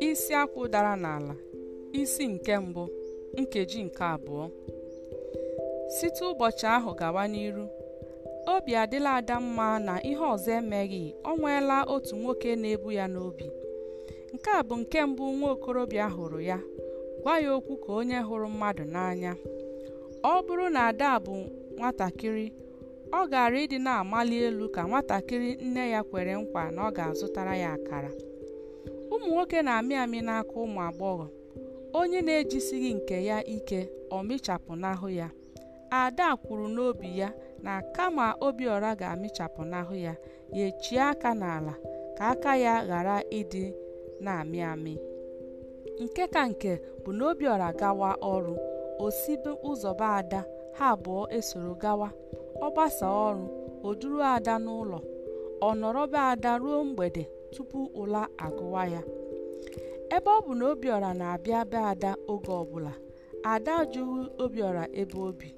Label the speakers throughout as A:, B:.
A: Isi akwụ dara n'ala, isi nke mbụ, nkeji nke abụọ. Site ụbọchị ahụ gawa n'iru, obi adịla Ada mma na ihe ọzọ emeghị. O nweela otu nwoke na-ebu ya n'obi. Nke a bụ nke mbụ nwa okorobịa hụrụ ya, gwa ya okwu ka onye hụrụ mmadụ n'anya. Ọ bụrụ na Ada bụ nwatakịrị, ọ gara ịdị na-amali elu ka nwatakịrị nne ya kwere nkwa na ọ ga-azụtara ya akara. Ụmụ nwoke na-amị amị n'aka ụmụ agbọghọ. Onye na-ejisighị nke ya ike, ọ mịchapụnahụ ya. Ada kwuru n'obi ya na kama Obiora ga-amịchapụnahụ ya, ya echie aka n'ala ka aka ya ghara ịdị na-amị amị. Nke ka nke bụ na Obiora gawa ọrụ, o sibe ụzọ be Ada, ha abụọ esoro gawa. Ọ gbasa ọrụ, o duru Ada n'ụlọ. Ọ nọrọ be Ada ruo mgbede tupu ụla agụwa ya. Ebe ọ bụ na Obiora na-abịa be Ada oge ọbụla, Ada ajụghị Obiora ebe obi,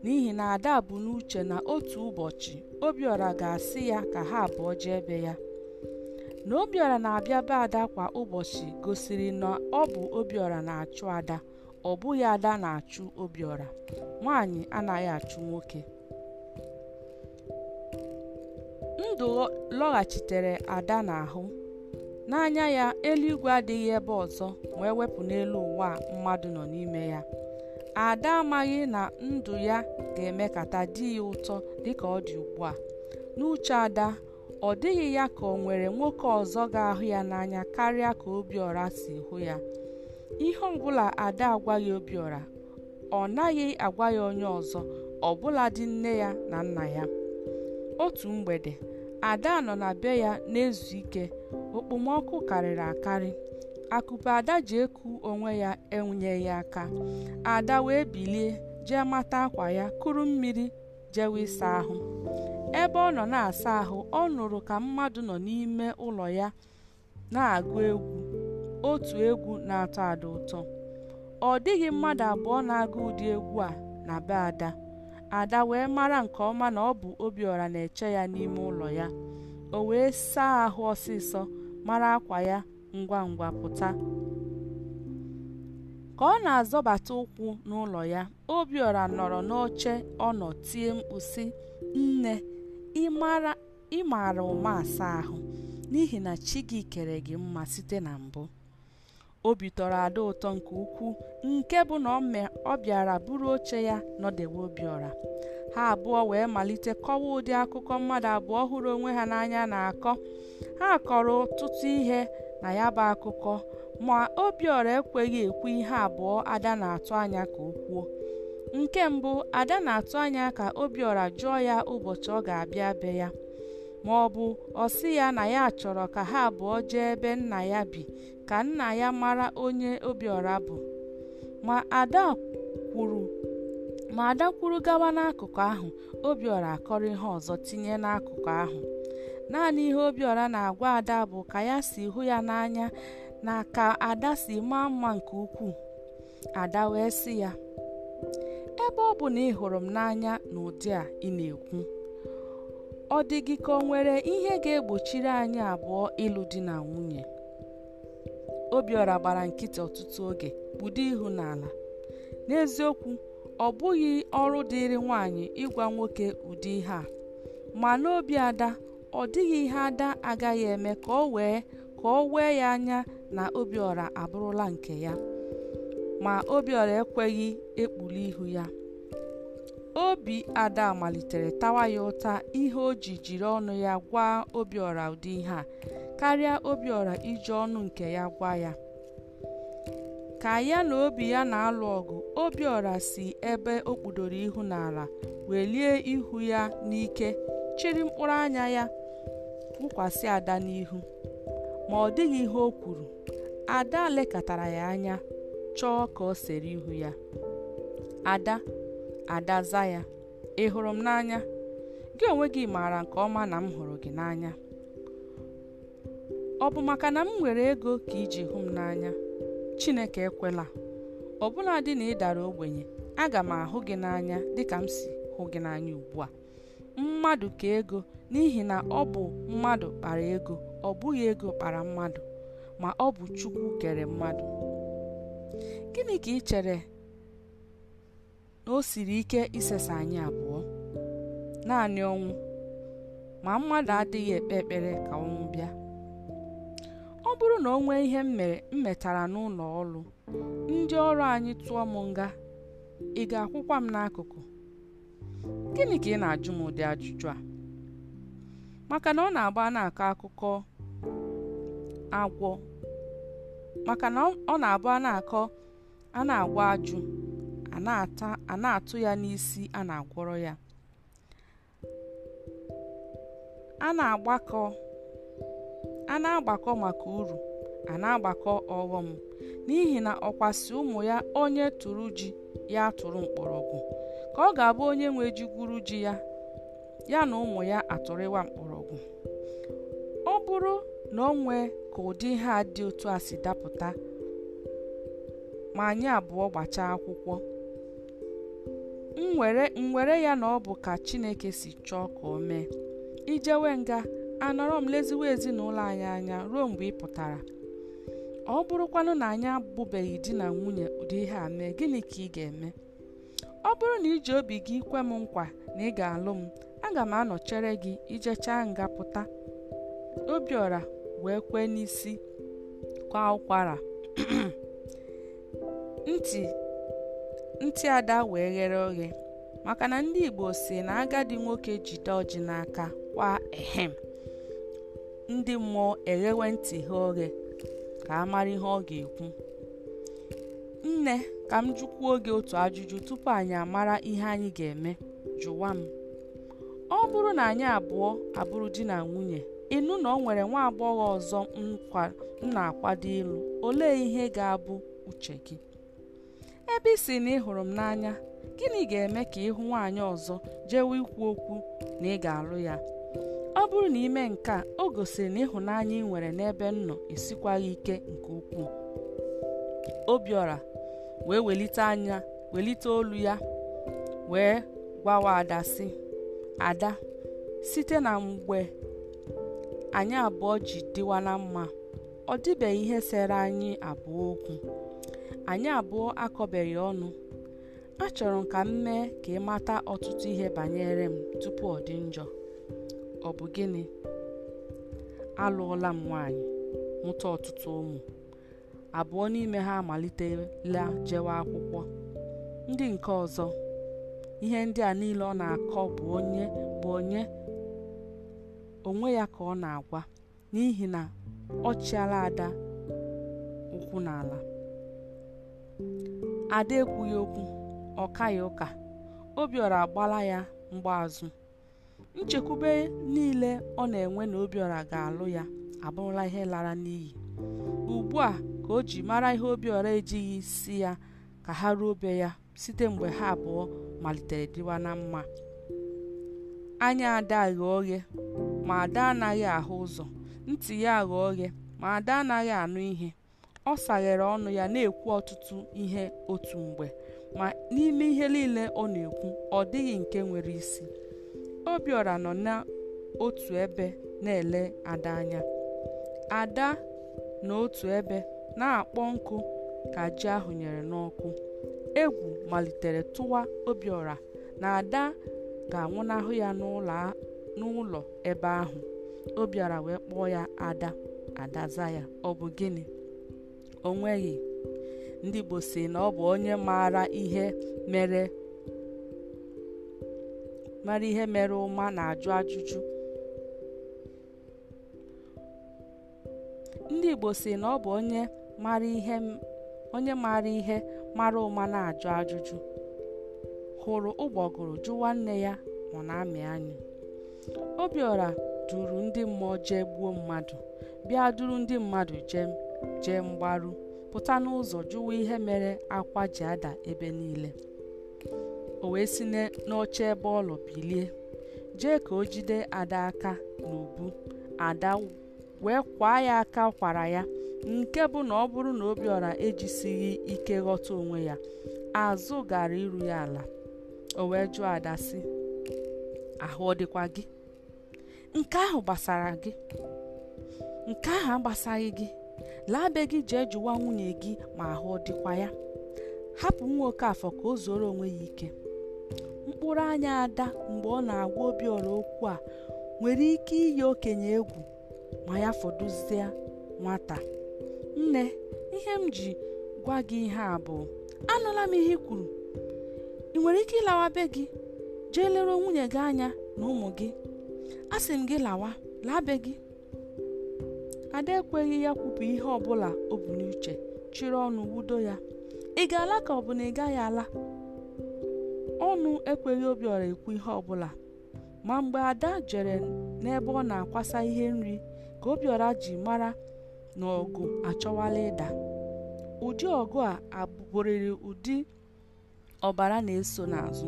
A: n'ihi na Ada bụ n'uche na otu ụbọchị Obiora ga-asị ya ka ha abụọ jee ebe ya. Na Obiora na-abịa be Ada kwa ụbọchị gosiri na ọ bụ Obiora na-achụ Ada, ọ bụghị Ada na-achụ Obiora. Nwaanyị anaghị achụ nwoke. Ndụ lọghachitere Ada n'ahụ. N'anya ya, eluigwe adịghị ebe ọzọ ma ewepụ n'elu ụwa mmadụ nọ n'ime ya. Ada amaghị na ndụ ya ga-emekata dị ya ụtọ dịka ọ dị ugbu a. N'uche Ada, ọ dịghị ya ka o nwere nwoke ọzọ ga-ahụ ya n'anya karịa ka Obiora si hụ ya. Ihe ọbụla Ada agwaghị Obiora, ọ naghị agwa ya onye ọzọ, ọbụladị nne ya na nna ya. Otu mgbede, Ada nọ na be ya na-ezu ike. Okpomọkụ karịrị akarị. Akụpe Ada ji eku onwe ya enyeghị aka. Ada wee bilie jee mata akwa ya, kuru mmiri jewe ịsa ahụ. Ebe ọ nọ na-asa ahụ, ọ nụrụ ka mmadụ nọ n'ime ụlọ ya na-agụ egwu, otu egwu na-atọ Ada ụtọ. Ọ dịghị mmadụ abụọ na-agụ ụdị egwu a na be Ada. Ada wee mara nke ọma na ọ bụ Obiora na-eche ya n'ime ụlọ ya. O wee saa ahụ ọsịsọ, mara akwa ya ngwa ngwa pụta. Ka ọ na-azọbata ụkwụ n'ụlọ ya, Obiora nọrọ n'oche ọ nọ tie mkpu sị, "Nne, ị maara ụma asa ahụ, n'ihi na chi gị kere gị mma site na mbụ." Obi tọrọ Ada ụtọ nke ukwuu, nke bụ na ọ bịara buru oche ya nọdewe Obiora. Ha abụọ wee malite kọwa ụdị akụkọ mmadụ abụọ hụrụ onwe ha n'anya na-akọ. Ha kọrọ ọtụtụ ihe na ya bụ akụkọ, ma Obiora ekweghị ekwu ihe abụọ Ada na-atụ anya ka o kwuo. Nke mbụ, Ada na-atụ anya ka Obiora jụọ ya ụbọchị ọ ga-abịa be ya, ma ọ bụ ọ sị ya na ya chọrọ ka ha abụọ jee ebe nna ya bi ka nna ya mara onye Obiora bụ. Ma Ada kwuru gawa n'akụkụ ahụ, Obiora akọrọ ihe ọzọ tinye n'akụkụ ahụ. Naanị ihe Obiora na-agwa Ada bụ ka ya si hụ ya n'anya na ka Ada si maa mma nke ukwuu. Ada wee sị ya, "Ebe ọ bụ na ị hụrụ m n'anya n'ụdị a ị na-ekwu, ọ dị gị ka o nwere ihe ga-egbochiri anyị abụọ ịlụ di na nwunye?" Obiora gbara nkịtị ọtụtụ oge, kpudo ihu n'ala. N'eziokwu, ọ bụghị ọrụ dịịrị nwaanyị ịgwa nwoke ụdị ihe a, ma n'obi Ada, ọ dịghị ihe Ada agaghị eme ka o wee ya anya na Obiora abụrụla nke ya. Ma Obiora ekweghị ekpuli ihu ya. Obi Ada malitere tawa ya ụta ihe o jiri ọnụ ya gwa Obiora ụdị ihe a, karịa Obiora iji ọnụ nke ya gwa ya. Ka ya na obi ya na-alụ ọgụ, Obiora si ebe o kpudoro ihu n'ala welie ihu ya n'ike, chịrị mkpụrụ anya ya wụkwasị Ada n'ihu. Ma ọ dịghị ihe o kwuru. Ada lekọtara ya anya, chọọ ka o sere ihu ya. Ada za ya, "Ị hụrụ m n'anya? Gị onwe gị maara nke ọma na m hụrụ gị n'anya. Ọ bụ maka na m nwere ego ka iji hụ m n'anya? Chineke ekwela. Ọbụladị na ị dara ogbenye, aga m ahụ gị n'anya dịka m si hụ gị n'anya ugbu a. Mmadụ ka ego, n'ihi na ọ bụ mmadụ kpara ego, ọ bụghị ego kpara mmadụ. ma ọ bụ Chukwu kere mmadụ. Gịnị ka ị chere na o siri ike isesa anyị abụọ? Naanị ọnwụ, ma mmadụ adịghị ekpe ekpere ka ọnwụ bịa. Ọ bụrụ na o nwee ihe m metara n'ụlọ ọrụ, ndị ọrụ anyị tụọ m nga, ị ga-akwụkwa m n'akụkụ? Gịnị ka ị na-ajụ m ụdị ajụjụ a? Maka na ọ na-agba na-akọ akụkọ agwọ, maka na ọ na-abụ a na-agwa ajụ, a na-atụ ya n'isi, a na-agwọrọ ya. A na-agbakọ maka uru, a na-agbakọ ọghọm, n'ihi na ọkwasị ụmụ ya onye tụrụ ji ya tụrụ mkpọrọgwụ, ka ọ ga-abụ onye nwe ji gwuru ji ya na ụmụ ya atụrịwa mkpọrọgwụ. Ọ bụrụ na o nwee ka ụdị ihe a dị otu a si dapụta, ma anyị abụọ gbachaa akwụkwọ, m were ya na ọ bụ ka Chineke si chọọ ka o mee. Ijewe nga, anọrọ m leziwe ezinụlọ anyị anya ruo mgbe ị pụtara. Ọ bụrụkwanụ na anyị abụbeghị di na nwunye ụdị ihe a mee, gịnị ka ị ga-eme? Ọ bụrụ na iji obi gị kwe m nkwa na ị ga-alụ m, aga m anọchere gị ijechaa nga pụta. Obiora wee kwee n'isi kwa ụkwara. ntị Ada wee ghere oghe, maka na ndị Igbo si na agadi nwoke jide ọjị n'aka kwa ehem, ndị mmụọ eghewe ntị ha oghe ka a mara ihe ọ ga-ekwu. Nne, ka m jụkwuo oge otu ajụjụ tupu anyị amara ihe anyị ga-eme. Jụwa m, ọ bụrụ na anyị abụọ abụrụ di na nwunye, ịnụ na o nwere nwa agbọghọ ọzọ m na-akwado ịlụ, olee ihe ga-abụ uche gị? Ebe ị sị na ị hụrụ m n'anya, gịnị ga-eme ka ịhụ nwaanyị ọzọ jewe ikwu okwu na ị ga-alụ ya? Ọ bụrụ na ime nke a, o gosiri na ịhụnanya ị nwere n'ebe m nọ esikwaghị ike nke ukwuu. Obiora wee welite olu ya wee gwawa Ada sị, Ada, site na mgbe anyị abụọ ji dịwa na mma, ọ dịbeghị ihe sere anyị abụọ okwu. Anyị abụọ akọbeghị ọnụ. Achọrọ m ka m mee ka ị mata ọtụtụ ihe banyere m tupu ọ dị njọ. Ọ bụ gịnị? Alụọla m nwaanyị, mụta ọtụtụ ụmụ. Abụọ n'ime ha amalitela jewe akwụkwọ. Ndị nke ọzọ, ihe ndị a niile ọ na-akọ bụ onye onwe ya ka ọ na-agwa, n'ihi na ọ chịala Ada ụkwụ n'ala. Ada ekwughị okwu, ọ kaghị ụka. Obiora agbala ya mgbaazụ. Nchekwube niile ọ na-enwe na Obiora ga-alụ ya abụrụla ihe lara n'iyi. Ugbu a ka o ji mara ihe Obiora ejighị isi ya ka ha ruo be ya site mgbe ha abụọ malitere dịwa na mma. Anya Ada ghe oghe, ma Ada anaghị ahụ ụzọ. Ntị ya ghe oghe, ma Ada anaghị anụ ihe. Ọ saghere ọnụ ya na-ekwu ọtụtụ ihe otu mgbe, ma n'ime ihe niile ọ na-ekwu, ọ dịghị nke nwere isi. Obiora nọ n'otu ebe na-ele Ada anya. Ada n'otu ebe na-akpọ nkụ ka ji ahụ nyere n'ọkụ. Egwu malitere tụwa Obiora na Ada ga-anwụnahụ ya n'ụlọ ebe ahụ. Obiora wee kpọọ ya Ada. Ada za ya, ọ bụ gịnị? O nweghị. Ndị Igbo sị na ọ bụ onye maara ihe mere ụma na-ajụ ajụjụ. Ndị Igbo sị na ọ bụ onye maara ihe mara ụma na-ajụ ajụjụ. Hụrụ ụgbọgụrụ jụwa nne ya ọ na-amị anyị. Obiora duru ndị mmụọ jee gbuo mmadụ, bịa duru ndị mmadụ jee mgbaru, pụta n'ụzọ jụwa ihe mere akwa ji ada ebe niile. O wee si n'oche ebe ọlọ bilie, jee ka o jide Ada aka n'ubu. Ada wee kwaa ya aka kwara ya, nke bụ na ọ bụrụ na Obiora ejisighị ike ghọta onwe ya, azụ gara iru ya ala. O wee jụọ Ada sị, ahụ ọ dịkwa gị? Nke ahụ gbasara gị, nke ahụ agbasaghị gị. laa be gị jee jụwa nwunye gị ma ahụ dịkwa ya. Hapụ nwa Okafọ ka o zuoro onwe ya ike. Mkpụrụ anya Ada mgbe ọ na-agwa Obiora okwu a nwere ike iyi okenye egwu ma ya fọdụzie nwata. Nne, ihe m ji gwa gị ihe a bụ, anụla m ihe i kwuru. Ị nwere ike ịlawa be gị jee lere nwunye gị anya na ụmụ gị. Asị m gị laa be gị. Ada ekweghị ya kwupụ ihe ọbụla o bu n'uche, chịrị ọnụ wudo ya. Ị ga-ala ka ọ bụ na ị gaghị ala? Ọnụ ekweghị Obiora ekwu ihe ọbụla, ma mgbe Ada jere n'ebe ọ na-akwasa ihe nri ka Obiora ji mara na ọgụ achọwala ịda. Ụdị ọgụ a abụrịrị ụdị ọbara na-eso n'azụ.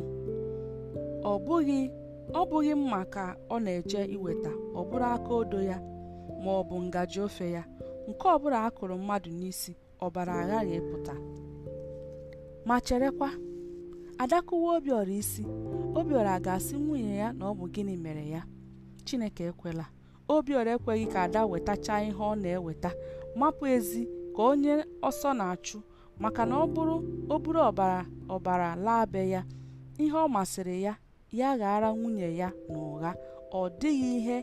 A: Ọ bụghị mma ka ọ na-eje iweta, ọ bụrụ aka odo ya ma ọ bụ ngaji ofe ya. Nke ọbụla a kụrụ mmadụ n'isi, ọbara aghaghị ịpụta. Ma cherekwa, Ada kụwa Obiora isi, Obiora ga-asị nwunye ya na ọ bụ gịnị mere ya? Chineke ekwela. Obiora ekweghị ka Ada wetacha ihe ọ na-eweta, mapụ ezi ka onye ọsọ na-achụ, maka na ọ bụrụ ọbara laa be ya, ihe ọ masịrị ya ya ghara nwunye ya n'ụgha. Ọ dịghị ihe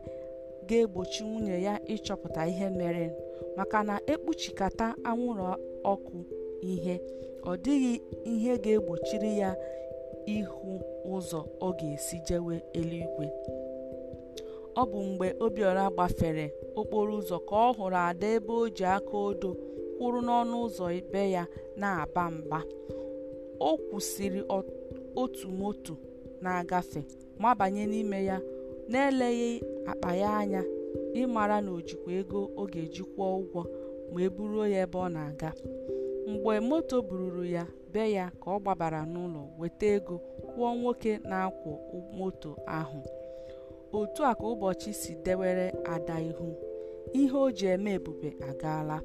A: ga-egbochi nwunye ya ịchọpụta ihe mere, maka na ekpuchikata anwụrụ ọkụ ihe, ọ dịghị ihe ga-egbochiri ya ihu ụzọ ọ ga-esi jewe eluigwe. Ọ bụ mgbe Obiora gbafere okporo ụzọ ka ọ hụrụ Ada ebe o ji aka odo kwụrụ n'ọnụ ụzọ be ya na-aba mba. O kwụsịrị otu moto na-agafe ma banye n'ime ya na-eleghị akpa ya anya, ịmara na o jikwa ego ọ ga-eji kwụọ ụgwọ ma e buruo ya ebe ọ na-aga. Mgbe moto bururu ya be ya ka ọ gbabara n'ụlọ weta ego kwụọ nwoke na-akwọ moto ahụ. Otu a ka ụbọchị si dewere Ada ihu. Ihe o ji eme ebube agaala.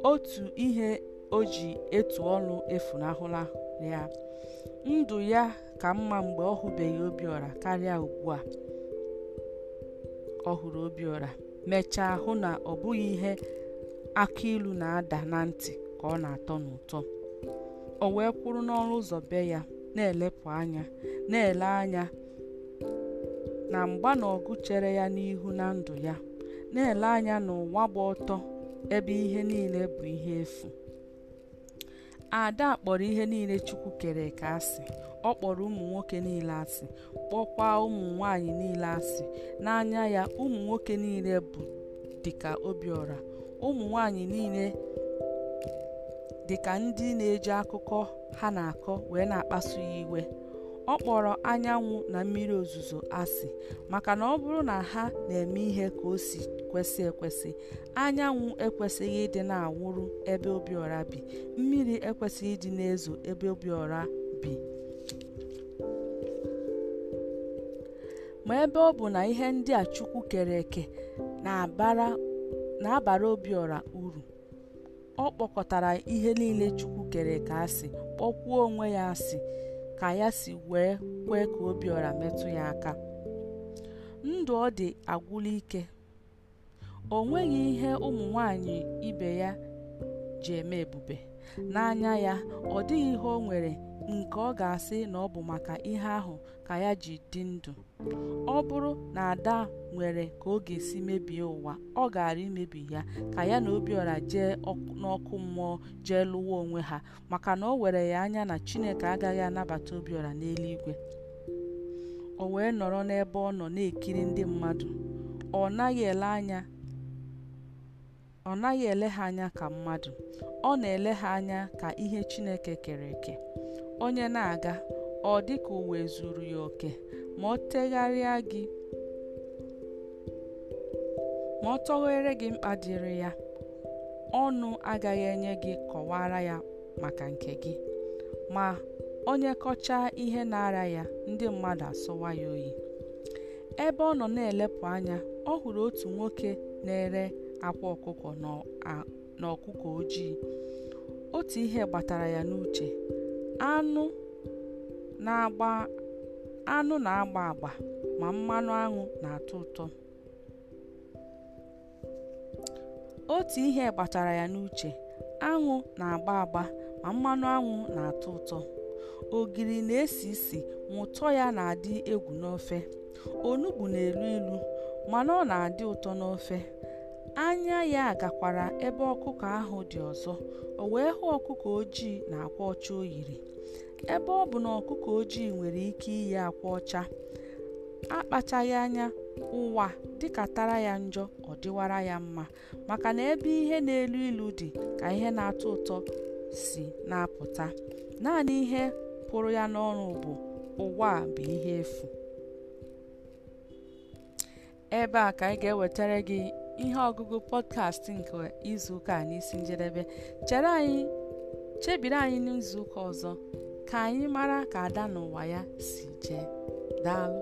A: Otu ihe o ji etu ọnụ efunahụla ya. Ndụ ya ka mma mgbe ọ hụbeghị Obiora karịa ugbu a ọ hụrụ Obiora. Mechaa hụ na ọ bụghị ihe aka ilu na-ada na ntị ka ọ na-atọ n'ụtọ. O wee kwụrụ n'ọnụ ụzọ be ya na-elepụ anya, na-ele anya na mgba na ọgụ chere ya n'ihu na ndụ ya, na-ele anya n'ụwa gba ọtọ ebe ihe niile bụ ihe efu. Ada kpọrọ ihe niile Chukwu kere ka asị. Ọ kpọrọ ụmụ nwoke niile asị, kpọkwa ụmụ nwanyị niile asị. N'anya ya, ụmụ nwoke niile bụ dịka Obiora, ụmụ nwanyị niile dịka ndị na-eji akụkọ ha na-akọ wee na-akpasu ya iwe. Ọ kpọrọ anyanwụ na mmiri ozuzo asị, maka na ọ bụrụ na ha na-eme ihe ka o si kwesị ekwesị, anyanwụ ekwesịghị ịdị na-awụrụ ebe Obiora bi, mmiri ekwesịghị ịdị na-ezo ebe Obiora bi. Ma ebe ọ bụ na ihe ndị a Chukwu kere eke na-abara Obiora uru, ọ kpọkọtara ihe niile Chukwu kere ka asị, kpọkwuo onwe ya asị ka ya si wee kwee ka Obiora metụ ya aka. Ndụ ọ dị agwụla ike. O nweghị ihe ụmụ nwanyị ibe ya ji eme ebube. N'anya ya, ọ dịghị ihe o nwere nke ọ ga-asị na ọ bụ maka ihe ahụ ka ya ji dị ndụ. Ọ bụrụ na Ada nwere ka ọ ga-esi mebie ụwa, ọ gara imebi ya ka ya na Obiora jee n'ọkụ mmụọ jee lụwa onwe ha, maka na o were ya anya na Chineke agaghị anabata Obiora n'eluigwe. O wee nọrọ n'ebe ọ nọ na-ekiri ndị mmadụ. Ọ naghị ele ha anya ka mmadụ, ọ na-ele ha anya ka ihe Chineke kere eke. Onye na-aga, ọ dị ka ụwa ezuru ya oke, ma ọ tọghere gị mkpa dịrị ya, ọnụ agaghị enye gị kọwara ya maka nke gị. Ma onye kọchaa ihe na-ara ya, ndị mmadụ asọwa ya oyi. Ebe ọ nọ na-elepụ anya, ọ hụrụ otu nwoke na-ere akwa ọkụkọ na ọkụkọ ojii. Otu ihe gbatara ya n'uche. Anụ na-agba agba ma mmanụ aṅụ na-atọ ụtọ. otu ihe gbatara ya n'uche: aṅụ na-agba agba ma mmanụ aṅụ na-atọ ụtọ, ogiri na-esi isi ma ụtọ ya na-adị egwu n'ofe, onugbu na-elu ilu mana ọ na-adị ụtọ n'ofe. Anya ya gakwara ebe ọkụkọ ahụ dị ọzọ, o wee hụ ọkụkọ ojii na akwa ọcha o yiri. Ebe ọ bụ na ọkụkọ ojii nwere ike iyi akwa ọcha, akpachaghị anya, ụwa dịkatara ya njọ, ọ dịwara ya mma, maka na ebe ihe na-elu ilu dị ka ihe na-atọ ụtọ si na-apụta. Naanị ihe pụrụ ya n'ọnụ bụ ụwa bụ ihe efu. Ebe a ka anyị ga-ewetara gị ihe ọgụgụ pọdkast nke izuụka a n'isi njedebe. Chebiri anyị n'izuụka ọzọ ka anyị mara ka ada n'ụwa ya si jee. Daalụ.